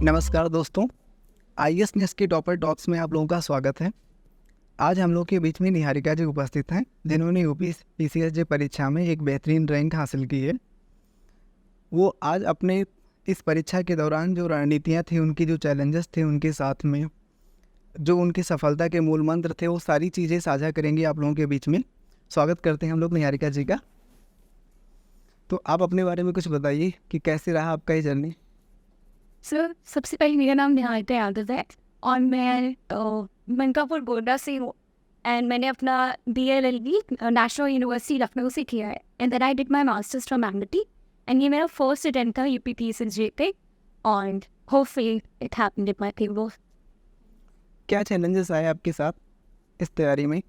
नमस्कार दोस्तों, IAS nest के टॉपर टॉक्स में आप लोगों का स्वागत है। आज हम लोग के बीच में निहारिका जी उपस्थित हैं, जिन्होंने यूपी पीसीएसजे परीक्षा में एक बेहतरीन रैंक हासिल की है। वो आज अपने इस परीक्षा के दौरान जो रणनीतियाँ थी, उनकी जो चैलेंजेस थे, उनके साथ में जो उनकी सफलता के मूल मंत्र थे, वो सारी चीज़ें साझा करेंगी आप लोगों के बीच में। स्वागत करते हैं हम लोग निहारिका जी का। तो आप अपने बारे में कुछ बताइए कि कैसे रहा आपका ये जर्नी। सर, सबसे पहले मेरा नाम निहारिका यादव है और मैं मनकापुर गोड्डा से हूँ एंड मैंने अपना DLLB नेशनल यूनिवर्सिटी लखनऊ से किया है and then I did my masters from MIT and ये मेरा फर्स्ट अटेम्प्ट था यूपी पीसीएसजे पे और hopefully it happened with my people. क्या चैलेंजेस आए आपके साथ इस तैयारी में?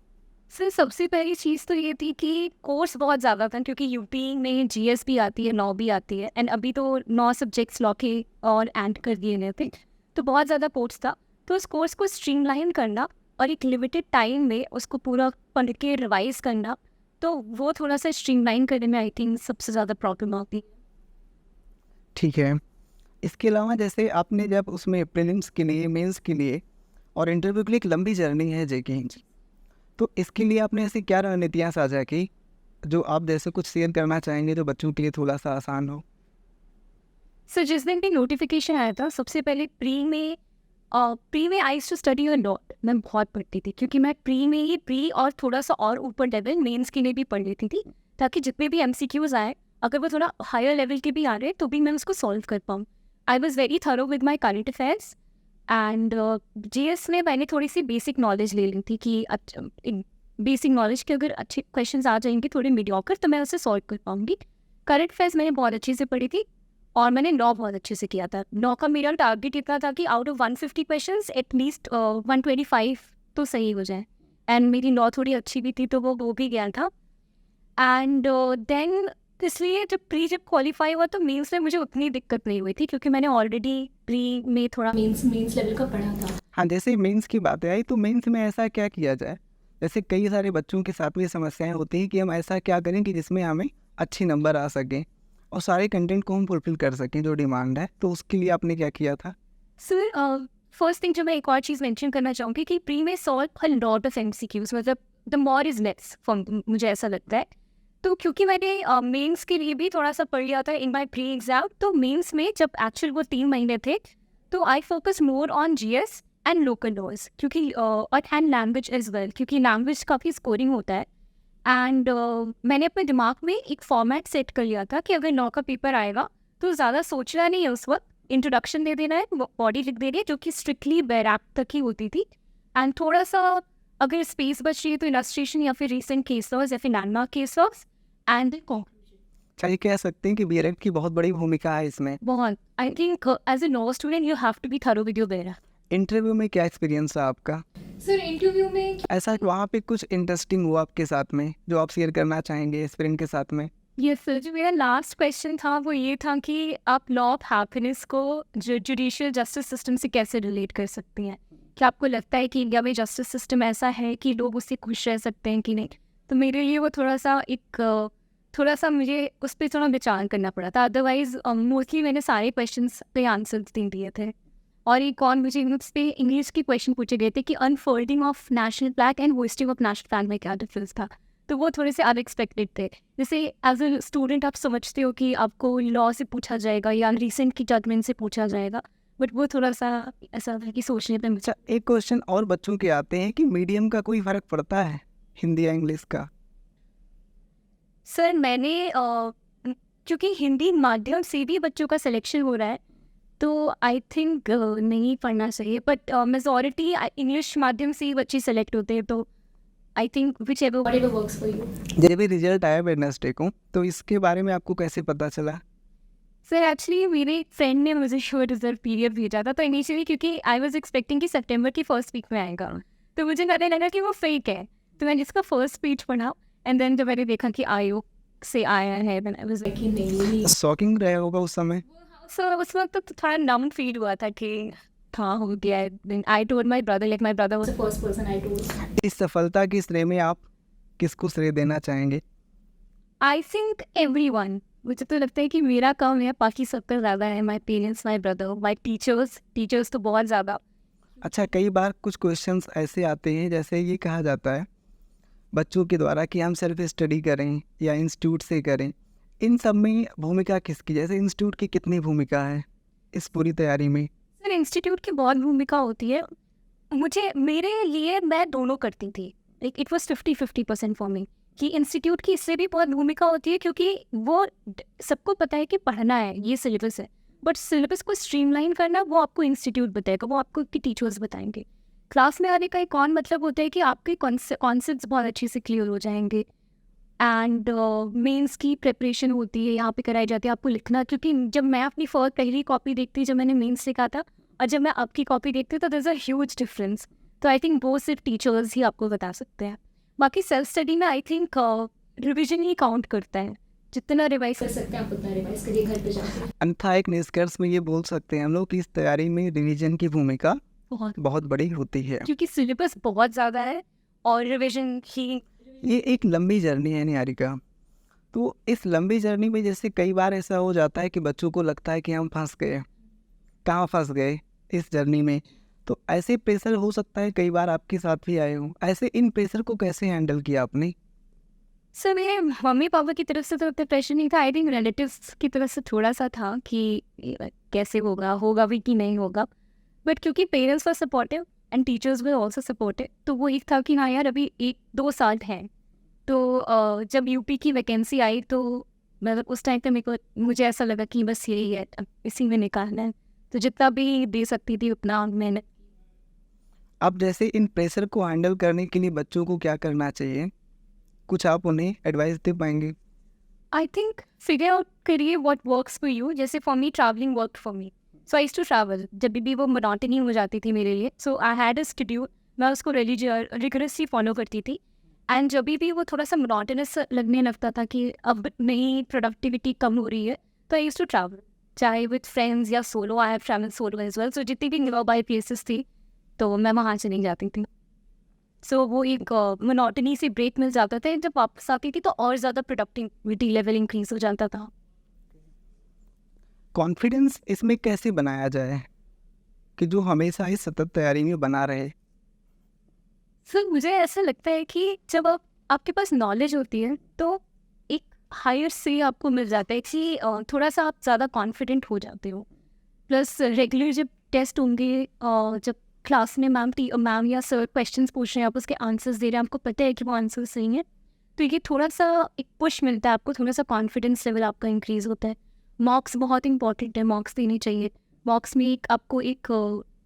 सर, सबसे पहली चीज़ तो ये थी कि कोर्स बहुत ज़्यादा था क्योंकि यूपी में GS भी आती है, लॉ भी आती है एंड अभी तो 9 सब्जेक्ट्स लॉ के और ऐड कर दिए गए थे, तो बहुत ज़्यादा कोर्स था। तो उस कोर्स को स्ट्रीमलाइन करना और एक लिमिटेड टाइम में उसको पूरा पढ़ के रिवाइज करना, तो वो थोड़ा सा स्ट्रीमलाइन करने में आई थिंक सबसे ज़्यादा प्रॉब्लम आती है। ठीक है। इसके अलावा जैसे आपने जब उसमें प्रीलिम्स के लिए, मेंस के लिए और इंटरव्यू के लिए एक लंबी जर्नी है जेके, तो इसके लिए आपने ऐसी क्या रणनीतियाँ साझा की जो आप जैसे कुछ शेयर करना चाहेंगे जो बच्चों के लिए थोड़ा सा आसान हो? सर, जिस दिन भी नोटिफिकेशन आया था, सबसे पहले प्री में आई टू स्टडी अ लॉट। मैं बहुत पढ़ती थी क्योंकि मैं प्री और थोड़ा सा और ऊपर लेवल मेंस के लिए भी पढ़ लेती थी, ताकि जितने भी MCQs आए, अगर वो थोड़ा हायर लेवल के भी आ रहे तो भी मैं उसको सॉल्व कर पाऊँ। I was very thorough with my current affairs and GS में मैंने थोड़ी सी बेसिक नॉलेज ले ली थी कि बेसिक नॉलेज के अगर अच्छे क्वेश्चंस आ जाएंगे थोड़े मीडियोकर तो मैं उसे सॉल्व कर पाऊंगी। करंट अफेयर्स मैंने बहुत अच्छे से पढ़ी थी और मैंने लॉ बहुत अच्छे से किया था। लॉ का मेरा टारगेट इतना था कि आउट ऑफ 150 क्वेश्चंस एटलीस्ट 125 तो सही हो जाए एंड मेरी लॉ थोड़ी अच्छी भी थी तो वो भी गया था। एंड देन इसलिए जब क्वालिफाई हुआ तो मेंस में मुझे उतनी दिक्कत नहीं हुई थी क्योंकि मैंने ऑलरेडी प्री में थोड़ा मेंस लेवल का पढ़ा था। हाँ, जैसे मेंस की बात आई तो मेंस में ऐसा क्या किया जाए? जैसे कई सारे बच्चों के साथ में समस्याएं होती हैं कि हम ऐसा क्या करें कि जिसमें हमें अच्छे नंबर आ सकें और सारे कंटेंट को हम फुलफिल कर सकें जो डिमांड है, तो उसके लिए आपने क्या किया था? सर, फर्स्ट थिंग जो मैं एक और चीज़ मेंशन करना चाहूँगी कि प्री में solve a lot of MCQs, मतलब the more is less for मुझे ऐसा लगता है। तो क्योंकि मैंने मेंस के लिए भी थोड़ा सा पढ़ लिया था इन माय प्री एग्जाम, तो मेंस में जब एक्चुअल वो 3 महीने थे तो I focus more on GS and local laws क्योंकि और एंड लैंग्वेज एज वेल, क्योंकि लैंग्वेज काफ़ी स्कोरिंग होता है। एंड मैंने अपने दिमाग में एक फॉर्मेट सेट कर लिया था कि अगर लॉ का पेपर आएगा तो ज़्यादा सोचना नहीं है, उस वक्त इंट्रोडक्शन दे देना है, बॉडी लिख देनी है, जो कि स्ट्रिक्टली बैराक तक ही होती थी। एंड थोड़ा सा अगर स्पेस बच रही है तो इलस्ट्रेशन या फिर रिसेंट केस लॉज या फिर लैंडमार्क केस लॉज एंड चाहिए कह सकते हैं कि BRF की बहुत बड़ी भूमिका है इसमें। बहुत। I think as a law student you have to be thorough with your bare act. Interview में क्या एक्सपीरियंस रहा आपका? सर, इंटरव्यू में ऐसा वहाँ पे कुछ इंटरेस्टिंग हुआ आपके साथ में जो आप शेयर करना चाहेंगे एस्पिरेंट के साथ में? यस सर, जो मेरा लास्ट क्वेश्चन था वो ये था कि आप लॉ ऑफ हैप्पीनेस को जुडिशियल जस्टिस सिस्टम से कैसे रिलेट कर सकती हैं। क्या आपको लगता है कि इंडिया में जस्टिस सिस्टम ऐसा है कि लोग उससे खुश रह सकते हैं कि नहीं? तो मेरे लिए वो थोड़ा सा मुझे उस पर थोड़ा विचार करना पड़ा था। अदरवाइज मोस्टली मैंने सारे क्वेश्चंस पे आंसर दिए थे। और एक और मुझे उस पर इंग्लिश के क्वेश्चन पूछे गए थे कि unfolding of national flag and hoisting of national flag में क्या डिफरेंस था, तो वो थोड़े से अनएक्सपेक्टेड थे। जैसे एज ए स्टूडेंट आप समझते हो कि आपको लॉ से पूछा जाएगा या रिसेंट की जजमेंट से पूछा जाएगा, बट वो थोड़ा सा ऐसा था कि सोचने पर अच्छा, एक क्वेश्चन और बच्चों के आते हैं कि मीडियम का कोई फ़र्क पड़ता है हिंदी या इंग्लिश का? सर, मैंने क्योंकि हिंदी माध्यम से भी बच्चों का सिलेक्शन हो रहा है तो आई थिंक नहीं पढ़ना चाहिए, बट मेजॉरिटी इंग्लिश माध्यम से ही बच्चे सेलेक्ट होते हैं, तो I think which ever works for you. जब भी रिजल्ट आया वेडनेसडे को, तो इसके बारे में आपको कैसे पता चला? सर, एक्चुअली मेरे फ्रेंड ने मुझे शो रिजल्ट PDF भेजा था, तो इनिशियली क्योंकि आई वाज एक्सपेक्टिंग कि सितंबर की फर्स्ट वीक में आएगा, तो मुझे लगा कि वो फेक है, तो मैंने इसका फर्स्ट पेज पढ़ा एंड देन जब मैंने देखा कि आयोग से आया है देन आई वाज लाइक नहीं। शॉकिंग रहा होगा उस समय? सर, उस वक्त तो थोड़ा नम फील हुआ था कि हाँ हो गया है। Then I told my brother, like my brother was the first person I told. इस सफलता के श्रेय में आप किसको श्रेय देना चाहेंगे? आई थिंक एवरीवन, मुझे तो लगता है कि मेरा काम है बाकी सबका ज़्यादा है, my parents, my brother, my teachers तो बहुत ज़्यादा। अच्छा, कई बार कुछ क्वेश्चंस ऐसे आते हैं, जैसे ये कहा जाता है बच्चों के द्वारा कि हम सेल्फ स्टडी करें या इंस्टीट्यूट से करें, इन सब में भूमिका किसकी? जैसे इंस्टीट्यूट की कितनी भूमिका है इस पूरी तैयारी में? सर इंस्टीट्यूट की बहुत भूमिका होती है। मेरे लिए मैं दोनों करती थी, like it was 50-50% for me, कि इंस्टीट्यूट की इससे भी बहुत भूमिका होती है क्योंकि वो सबको पता है कि पढ़ना है, ये सिलेबस है, बट सिलेबस को स्ट्रीमलाइन करना वो आपको इंस्टीट्यूट बताएगा, वो आपको टीचर्स बताएंगे। क्लास में आने का एक और मतलब होता है कि आपके कॉन्सेप्ट्स बहुत अच्छे से क्लियर हो जाएंगे। एंड मेंस की प्रिपरेशन होती है, यहाँ पे कराई जाती है आपको लिखना, क्योंकि जब मैं अपनी पहली कॉपी देखती, जब मैंने मेंस लिखा था और जब मैं आपकी कॉपी देखती हूँ, तो there is a huge difference. तो आई थिंक वो सिर्फ टीचर्स ही आपको बता सकते हैं। बाकी सेल्फ स्टडी में I think revision he count करता है, जितना रिवाइज कर सकते हैं आप उतना रिवाइज करिए घर पे जाके। अन्यथा एक निष्कर्ष में ये बोल सकते हैं हम लोग कि इस तैयारी में रिवीजन की भूमिका बहुत, बहुत बड़ी होती है, क्योंकि सिलेबस बहुत ज़्यादा है और रिविजन ही। ये एक लंबी जर्नी है निहारिका। तो इस लंबी जर्नी में जैसे कई बार ऐसा हो जाता है कि बच्चों को लगता है कि हम फंस गए, कहाँ फंस गए इस जर्नी में, तो ऐसे प्रेशर हो सकता है कई बार आपके साथ भी आए हों, ऐसे इन प्रेशर को कैसे हैंडल किया आपने? सर मेरे मम्मी पापा की तरफ से तो उतना प्रेशर नहीं था, आई थिंक रिलेटिव्स की तरफ से थोड़ा सा था कि कैसे होगा भी कि नहीं होगा, बट क्योंकि parents were supportive and teachers were also supportive, तो वो एक था कि हाँ यार अभी 1-2 साल हैं। तो जब यूपी की वैकेंसी आई तो मतलब उस टाइम पे मुझे ऐसा लगा कि बस यही है, अब इसी में निकालना है, तो जितना भी दे सकती थी उतना मैंने। अब जैसे इन प्रेशर को हैंडल करने के लिए बच्चों को क्या करना चाहिए, कुछ आप उन्हें एडवाइस दे पाएंगे? आई थिंक फिगर आउट करिए व्हाट वर्क्स फॉर यू। जैसे for me travelling work for me, so I too travel, जब भी वो मोनोटनी हो जाती थी मेरे लिए, सो आई हैड अ शेड्यूल, मैं उसको रिगरसली फॉलो करती थी। एंड जब भी वो थोड़ा सा मोनोटनस लगने लगता था कि अब नहीं प्रोडक्टिविटी कम हो रही है, तो आई यूज्ड टू ट्रैवल, चाहे विद फ्रेंड्स या solo. I have travel solo as well, so जितनी भी नियर बाय प्लेसेस थी तो मैं वहाँ चली जाती थी। सो वो एक मोनोटनी से ब्रेक मिल जाता था, जब वापस आती थी तो और ज़्यादा प्रोडक्टिविटी लेवल इंक्रीज हो जाता था। कॉन्फिडेंस इसमें कैसे बनाया जाए कि जो हमेशा इस सतत तैयारी में बना रहे? सर मुझे ऐसा लगता है कि जब आपके पास नॉलेज होती है तो एक हायर से आपको मिल जाता है कि थोड़ा सा आप ज़्यादा कॉन्फिडेंट हो जाते हो। प्लस रेगुलर जब टेस्ट होंगे, जब क्लास में मैम या सर क्वेश्चंस पूछ रहे हैं, आप उसके आंसर्स दे रहे हैं, आपको पता है कि वो आंसर सही है, तो ये थोड़ा सा एक पुश मिलता है आपको, थोड़ा सा कॉन्फिडेंस लेवल आपका इंक्रीज होता है। मॉक्स बहुत इंपॉर्टेंट है, मॉक्स देने चाहिए। मॉक्स में आपको एक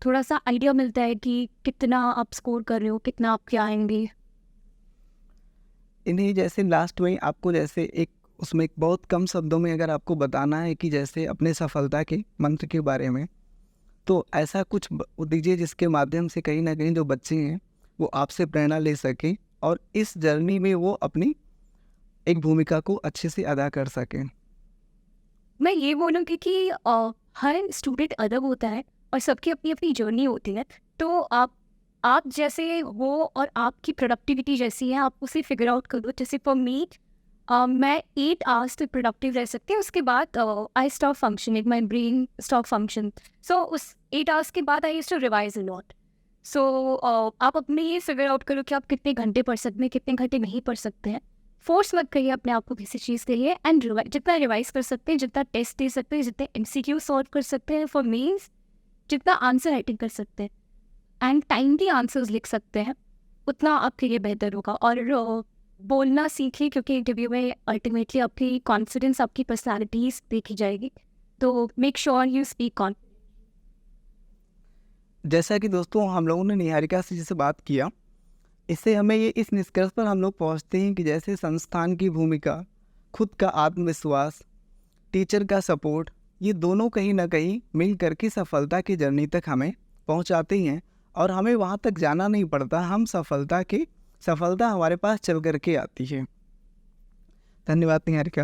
थोड़ा सा आइडिया मिलता है कि कितना आप स्कोर कर रहे हो, कितना आपके आएंगे। इन्हें जैसे लास्ट में आपको जैसे एक उसमें एक बहुत कम शब्दों में अगर आपको बताना है कि जैसे अपने सफलता के मंत्र के बारे में, तो ऐसा कुछ दीजिए जिसके माध्यम से कहीं ना कहीं जो बच्चे हैं वो आपसे प्रेरणा ले सकें और इस जर्नी में वो अपनी एक भूमिका को अच्छे से अदा कर सकें। मैं ये बोलूँगी कि हर स्टूडेंट अलग होता है और सबकी अपनी अपनी जर्नी होती है, तो आप जैसे हो और आपकी प्रोडक्टिविटी जैसी है, आप उसे फिगर आउट करो। जैसे फॉर मी मैं 8 आवर्स तक प्रोडक्टिव रह सकती हूँ, उसके बाद I stop functioning, my brain stop function. So उस 8 आवर्स के बाद I used to revise a lot. So आप अपने ये फिगर आउट करो कि आप कितने घंटे पढ़ सकते हैं, कितने घंटे नहीं पढ़ सकते हैं। फोर्स मत करिए अपने आप को किसी चीज़ के लिए, एंड जितना रिवाइज कर सकते हैं, जितना टेस्ट दे सकते हैं, जितने MCQ सॉल्व कर सकते हैं, फॉर मीन्स जितना आंसर राइटिंग कर सकते हैं एंड टाइमली आंसर्स लिख सकते हैं, उतना आपके लिए बेहतर होगा। और बोलना सीखिए, क्योंकि इंटरव्यू में अल्टीमेटली आपकी कॉन्फिडेंस, आपकी पर्सनैलिटीज देखी जाएगी, तो make sure you speak confident. जैसा कि दोस्तों हम लोगों ने निहारिका से जैसे बात किया, इससे हमें ये इस निष्कर्ष पर हम लोग पहुँचते हैं कि जैसे संस्थान की भूमिका, खुद का आत्मविश्वास, टीचर का सपोर्ट, ये दोनों कहीं ना कहीं मिल करके सफलता की जर्नी तक हमें पहुंचाते हैं और हमें वहां तक जाना नहीं पड़ता, हम सफलता हमारे पास चल करके आती है। धन्यवाद निहारिका।